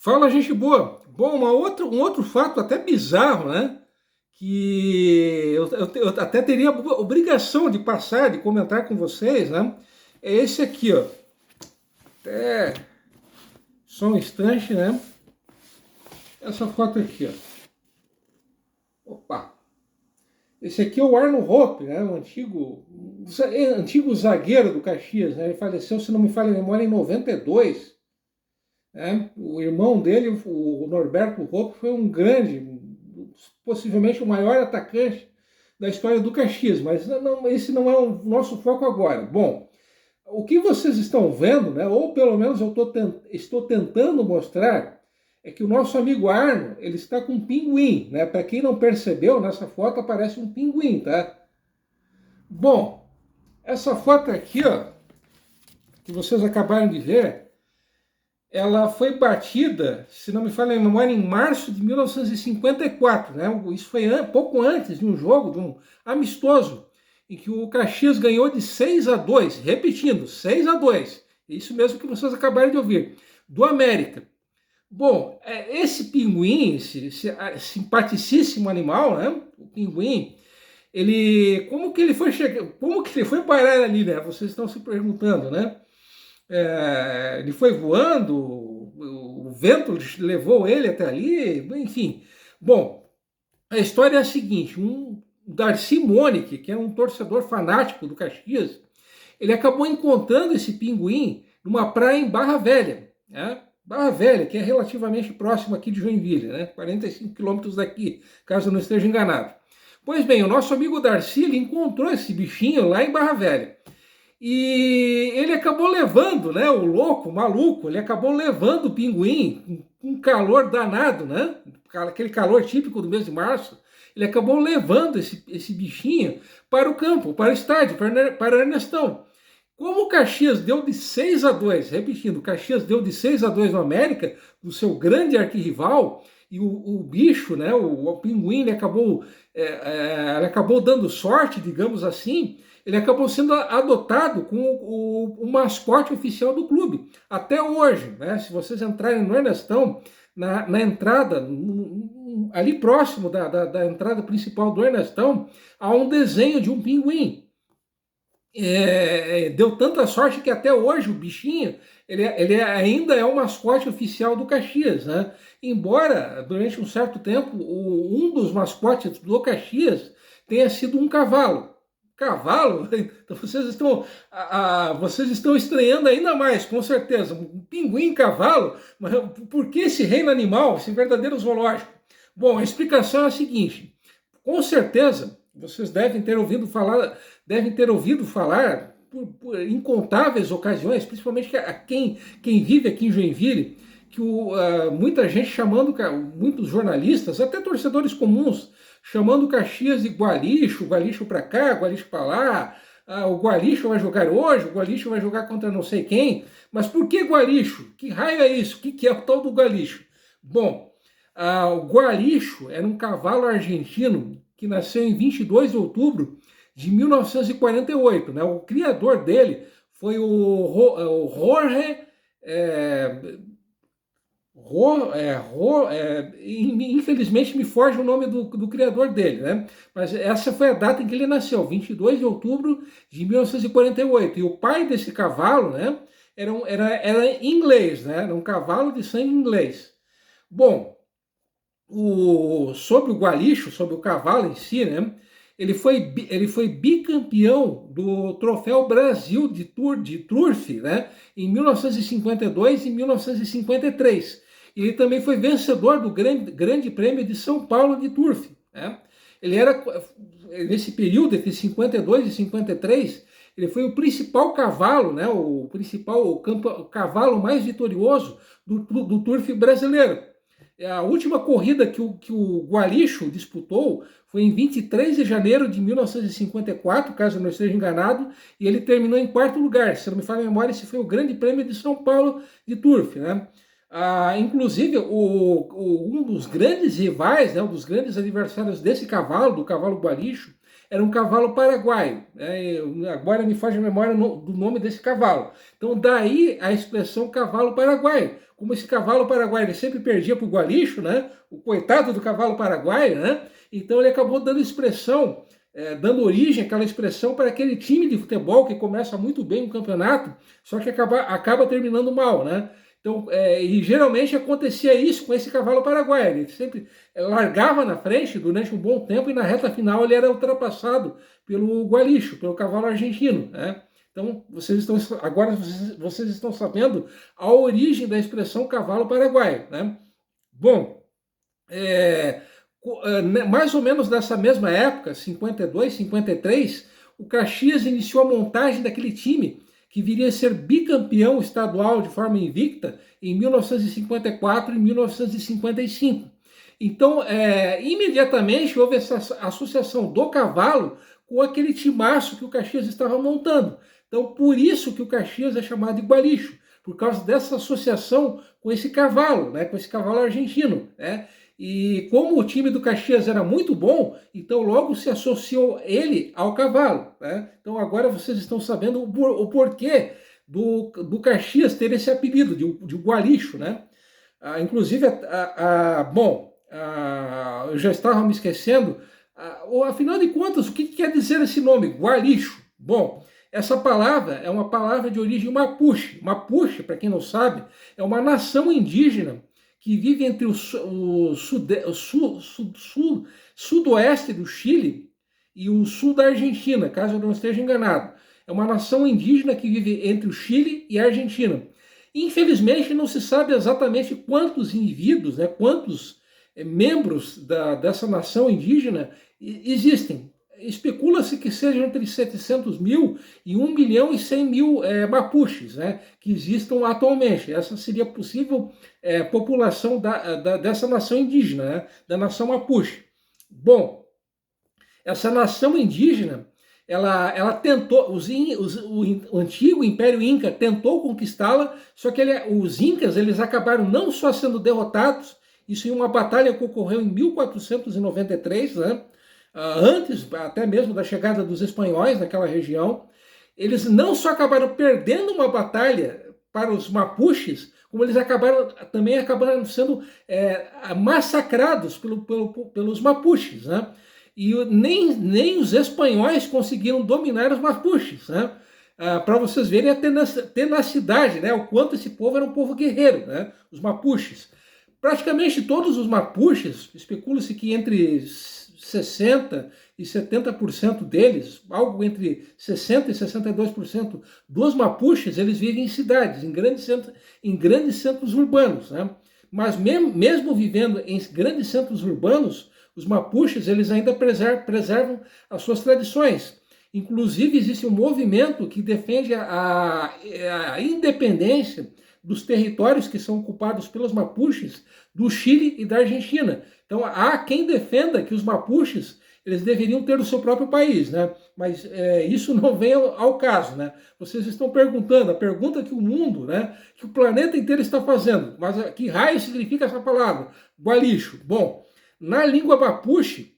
Fala, gente boa. Bom, um outro fato até bizarro, né? Que eu até teria obrigação de passar, de comentar com vocês, né? É esse aqui, ó. É, só um instante, né? Essa foto aqui, ó. Opa! Esse aqui é o Arno Hope, né? O antigo zagueiro do Caxias, né? Ele faleceu, se não me falha a memória, em 92. Né? O irmão dele, o Norberto Rocco, foi um grande, possivelmente o maior atacante da história do Caxias, mas esse não é o nosso foco agora. Bom, o que vocês estão vendo, né, ou pelo menos estou tentando mostrar, é que o nosso amigo Arno, ele está com um pinguim, né? Para quem não percebeu, nessa foto aparece um pinguim, tá? Bom, essa foto aqui, ó, que vocês acabaram de ver, ela foi batida, se não me falha a memória, em março de 1954, né? Isso foi pouco antes de um jogo, de um amistoso, em que o Caxias ganhou de 6-2, repetindo, 6-2, isso mesmo que vocês acabaram de ouvir, do América. Bom, esse pinguim, esse simpaticíssimo animal, né? O pinguim, como que ele foi parar ali, né? Vocês estão se perguntando, né? Ele foi voando, o vento levou ele até ali, enfim. Bom, a história é a seguinte: um Darcy Monique, que é um torcedor fanático do Caxias, ele acabou encontrando esse pinguim numa praia em Barra Velha, né? Barra Velha, que é relativamente próximo aqui de Joinville, né? 45 quilômetros daqui, caso eu não esteja enganado. Pois bem, o nosso amigo Darcy, ele encontrou esse bichinho lá em Barra Velha. E ele acabou levando, né, o louco, o maluco, ele acabou levando o pinguim com um calor danado, né, aquele calor típico do mês de março, ele acabou levando esse bichinho para o campo, para o estádio, para Ernestão. Como o Caxias deu de 6-2, repetindo, o Caxias deu de 6-2 no América, do seu grande arquirrival, e o bicho, né, o pinguim, ele acabou dando sorte, digamos assim, ele acabou sendo adotado com o mascote oficial do clube. Até hoje, né, se vocês entrarem no Ernestão, na entrada, ali próximo da entrada principal do Ernestão, há um desenho de um pinguim. Deu tanta sorte que até hoje o bichinho ele ainda é o mascote oficial do Caxias, né? Embora durante um certo tempo um dos mascotes do Caxias tenha sido um cavalo. Cavalo? Então vocês estão estranhando ainda mais, com certeza. Um pinguim cavalo? Mas por que esse reino animal, esse verdadeiro zoológico? Bom, a explicação é a seguinte: com certeza vocês devem ter ouvido falar por incontáveis ocasiões, principalmente quem vive aqui em Joinville, que muita gente chamando, muitos jornalistas, até torcedores comuns, chamando o Caxias de Gualixo, Gualixo para cá, Gualixo para lá, o Gualixo vai jogar hoje, o Gualixo vai jogar contra não sei quem, mas por que Gualixo? Que raio é isso? O que é o tal do Gualixo? Bom, o Gualixo era um cavalo argentino que nasceu em 22 de outubro de 1948. Né? O criador dele foi o Jorge... infelizmente me foge o nome do criador dele, né? Mas essa foi a data em que ele nasceu, 22 de outubro de 1948. E o pai desse cavalo, né, era inglês, né? Era um cavalo de sangue inglês. Bom, sobre o Gualixo, sobre o cavalo em si, né? Ele foi bicampeão do Troféu Brasil de Turf, né? Em 1952 e 1953. Ele também foi vencedor do grande Prêmio de São Paulo de Turf, né? Ele era, nesse período, entre 52 e 53, ele foi o principal cavalo, né? O cavalo mais vitorioso do Turf brasileiro. A última corrida que o Gualixo disputou foi em 23 de janeiro de 1954, caso eu não esteja enganado, e ele terminou em quarto lugar. Se não me falha a memória, esse foi o Grande Prêmio de São Paulo de Turf, né? Inclusive, um dos grandes rivais, né, um dos grandes adversários desse cavalo, do cavalo Gualixo, era um cavalo paraguaio. Agora me faz a memória do nome desse cavalo. Então, daí a expressão cavalo paraguaio. como esse cavalo paraguaio ele sempre perdia para o Gualixo, né? O coitado do cavalo paraguaio, né? Então ele acabou dando expressão, dando origem àquela expressão para aquele time de futebol que começa muito bem o campeonato, só que acaba terminando mal, né? Então, e geralmente acontecia isso com esse cavalo paraguaio. Ele sempre largava na frente durante um bom tempo e na reta final ele era ultrapassado pelo Gualixo, pelo cavalo argentino, né? Então, agora vocês estão sabendo a origem da expressão cavalo paraguaio, né? Bom, mais ou menos nessa mesma época, 52, 53, o Caxias iniciou a montagem daquele time que viria a ser bicampeão estadual de forma invicta em 1954 e 1955. Então, imediatamente houve essa associação do cavalo com aquele timaço que o Caxias estava montando. Então, por isso que o Caxias é chamado de Gualixo, por causa dessa associação com esse cavalo, né, com esse cavalo argentino, né? E como o time do Caxias era muito bom, então logo se associou ele ao cavalo, né? Então agora vocês estão sabendo o porquê do Caxias ter esse apelido de Gualixo, né? Inclusive, eu já estava me esquecendo, afinal de contas, o que quer dizer esse nome, Gualixo? Bom, essa palavra é uma palavra de origem mapuche. Mapuche, para quem não sabe, é uma nação indígena que vive entre o sudoeste do Chile e o sul da Argentina, caso eu não esteja enganado. É uma nação indígena que vive entre o Chile e a Argentina. Infelizmente, não se sabe exatamente quantos indivíduos, né, quantos membros dessa nação indígena existem. Especula-se que sejam entre 700 mil e 1 milhão e 100 mil mapuches, né, que existam atualmente. Essa seria a possível população dessa nação indígena, né, da nação mapuche. Bom, essa nação indígena, ela tentou, o antigo Império Inca tentou conquistá-la, só que os Incas eles acabaram não só sendo derrotados, isso em uma batalha que ocorreu em 1493, né, antes até mesmo da chegada dos espanhóis naquela região. Eles não só acabaram perdendo uma batalha para os mapuches, como eles também acabaram sendo massacrados pelos mapuches, né? E nem os espanhóis conseguiram dominar os mapuches, né? Para vocês verem a tenacidade, né? O quanto esse povo era um povo guerreiro, né? Os mapuches. Praticamente todos os mapuches, especula-se que entre 60% e 70% deles, algo entre 60% e 62% dos mapuches, eles vivem em cidades, em grandes centros urbanos, né? Mas mesmo vivendo em grandes centros urbanos, os mapuches eles ainda preservam as suas tradições. Inclusive existe um movimento que defende a independência dos territórios que são ocupados pelos mapuches do Chile e da Argentina. Então há quem defenda que os mapuches eles deveriam ter o seu próprio país, né? Mas isso não vem ao caso, né? Vocês estão perguntando, a pergunta que o mundo, né, que o planeta inteiro está fazendo, mas que raio significa essa palavra? Gualixo. Bom, na língua mapuche,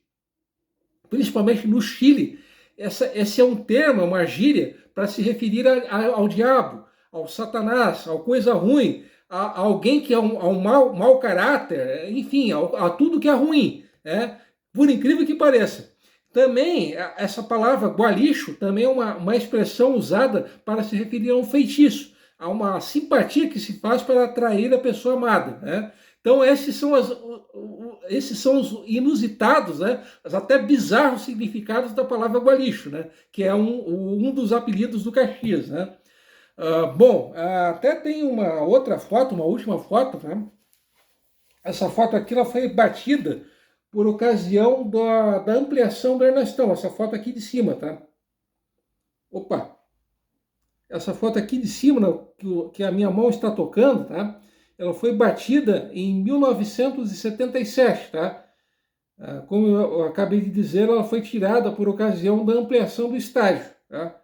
principalmente no Chile, esse é um termo, é uma gíria para se referir ao diabo, ao Satanás, ao coisa ruim, a alguém que é um mau caráter, enfim, a tudo que é ruim, né? Por incrível que pareça. Também, essa palavra gualixo também é uma expressão usada para se referir a um feitiço, a uma simpatia que se faz para atrair a pessoa amada, né? Então esses são os inusitados, né? Até bizarros significados da palavra gualixo, né? Que é um dos apelidos do Caxias, né? Bom, até tem uma outra foto, uma última foto, né? Essa foto aqui ela foi batida por ocasião da ampliação do Ernestão. Essa foto aqui de cima, tá? Opa! Essa foto aqui de cima, que a minha mão está tocando, tá? Ela foi batida em 1977, tá? Como eu acabei de dizer, ela foi tirada por ocasião da ampliação do estádio, tá?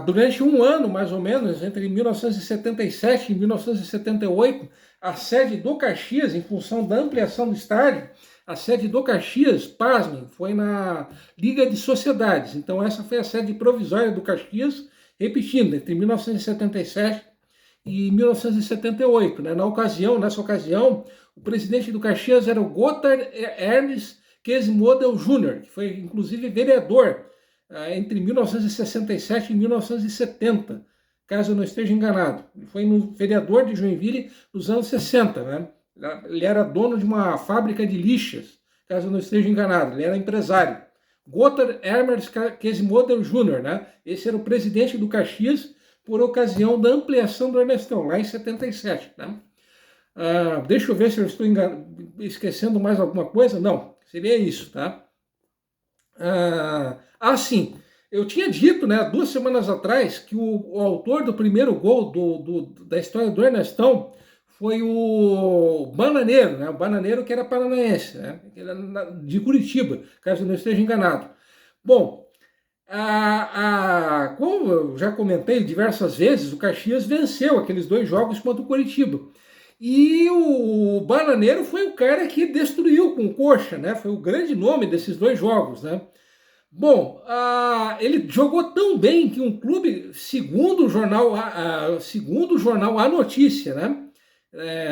Durante um ano, mais ou menos, entre 1977 e 1978, a sede do Caxias, em função da ampliação do estádio, a sede do Caxias, pasmem, foi na Liga de Sociedades. Então essa foi a sede provisória do Caxias, repetindo, entre 1977 em 1978. Né? Nessa ocasião, o presidente do Caxias era o Gotthard Ernst Quasimodo Jr., que foi inclusive vereador entre 1967 e 1970, caso eu não esteja enganado. Ele foi vereador de Joinville nos anos 60. Né? Ele era dono de uma fábrica de lixas, caso eu não esteja enganado. Ele era empresário. Gotthard Ernst Quasimodo Jr., né? Esse era o presidente do Caxias por ocasião da ampliação do Ernestão, lá em 77. Né? Deixa eu ver se eu estou esquecendo mais alguma coisa. Não, seria isso, tá? Sim, eu tinha dito, né, 2 semanas atrás, que o autor do primeiro gol da história do Ernestão foi o Bananeiro, né? O Bananeiro que era paranaense, né? De Curitiba, caso eu não esteja enganado. Bom, como eu já comentei diversas vezes, o Caxias venceu aqueles 2 jogos contra o Curitiba. E o Bananeiro foi o cara que destruiu com Coxa, né? Foi o grande nome desses 2 jogos, né? Bom, ele jogou tão bem que um clube, segundo o jornal A Notícia, né?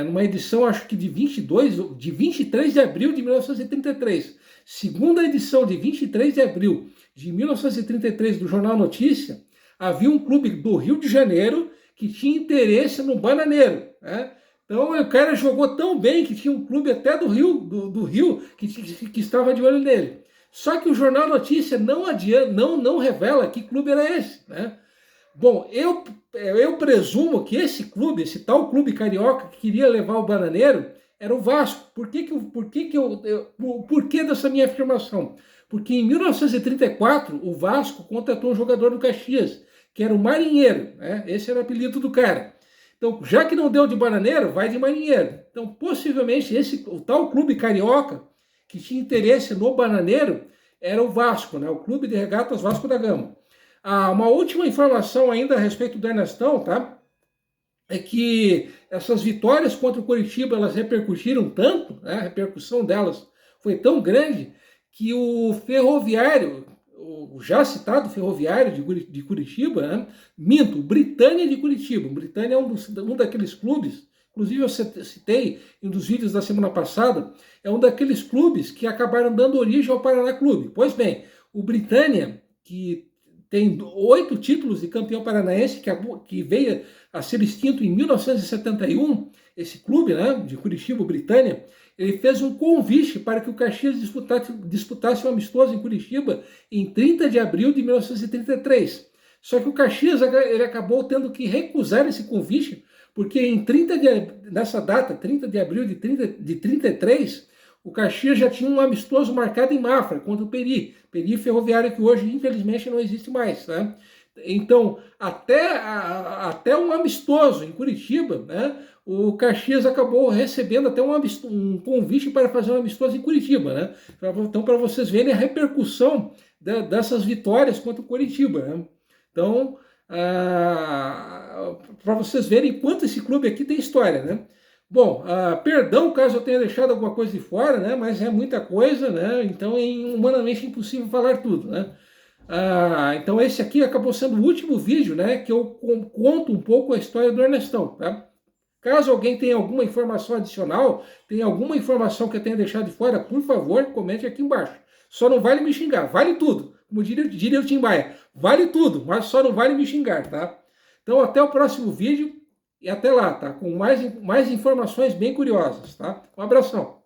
Numa edição, acho que de 23 de abril de 1933. Segunda edição de 23 de abril de 1933 do Jornal Notícia, havia um clube do Rio de Janeiro que tinha interesse no Bananeiro. Né? Então o cara jogou tão bem que tinha um clube até do Rio que estava de olho nele. Só que o Jornal Notícia não revela que clube era esse. Né? Bom, eu presumo que esse tal clube carioca que queria levar o Bananeiro, era o Vasco. Por que dessa minha afirmação? Porque em 1934, o Vasco contratou um jogador do Caxias, que era o Marinheiro. Né? Esse era o apelido do cara. Então, já que não deu de Bananeiro, vai de Marinheiro. Então, possivelmente, o tal clube carioca, que tinha interesse no Bananeiro, era o Vasco, né? O Clube de Regatas Vasco da Gama. Uma última informação ainda a respeito do Ernestão, tá? É que essas vitórias contra o Curitiba, elas repercutiram tanto, né? A repercussão delas foi tão grande que o Ferroviário, o já citado Ferroviário de Curitiba, né? O Britânia de Curitiba. O Britânia é um daqueles clubes, inclusive eu citei em um dos vídeos da semana passada, é um daqueles clubes que acabaram dando origem ao Paraná Clube. Pois bem, o Britânia, que tem 8 títulos de campeão paranaense, que veio a ser extinto em 1971, esse clube, né, de Curitiba, Britânia, ele fez um convite para que o Caxias disputasse um amistoso em Curitiba em 30 de abril de 1933. Só que o Caxias ele acabou tendo que recusar esse convite, porque nessa data, 30 de abril de 33, o Caxias já tinha um amistoso marcado em Mafra, contra o Peri Ferroviário, que hoje, infelizmente, não existe mais. Né? Então, até um amistoso em Curitiba, né, o Caxias acabou recebendo até um convite para fazer um amistoso em Curitiba. Né? Então, para vocês verem a repercussão dessas vitórias contra o Curitiba. Né? Então, para vocês verem quanto esse clube aqui tem história. Né? Bom, perdão caso eu tenha deixado alguma coisa de fora, né? Mas é muita coisa, né? Então é humanamente impossível falar tudo, né? Então esse aqui acabou sendo o último vídeo, né? Que eu conto um pouco a história do Ernestão, tá? Caso alguém tenha alguma informação adicional, tenha alguma informação que eu tenha deixado de fora, por favor, comente aqui embaixo. Só não vale me xingar, vale tudo. Como diria o Tim Maia, vale tudo, mas só não vale me xingar, tá? Então até o próximo vídeo. E até lá, tá? Com mais informações bem curiosas, tá? Um abração.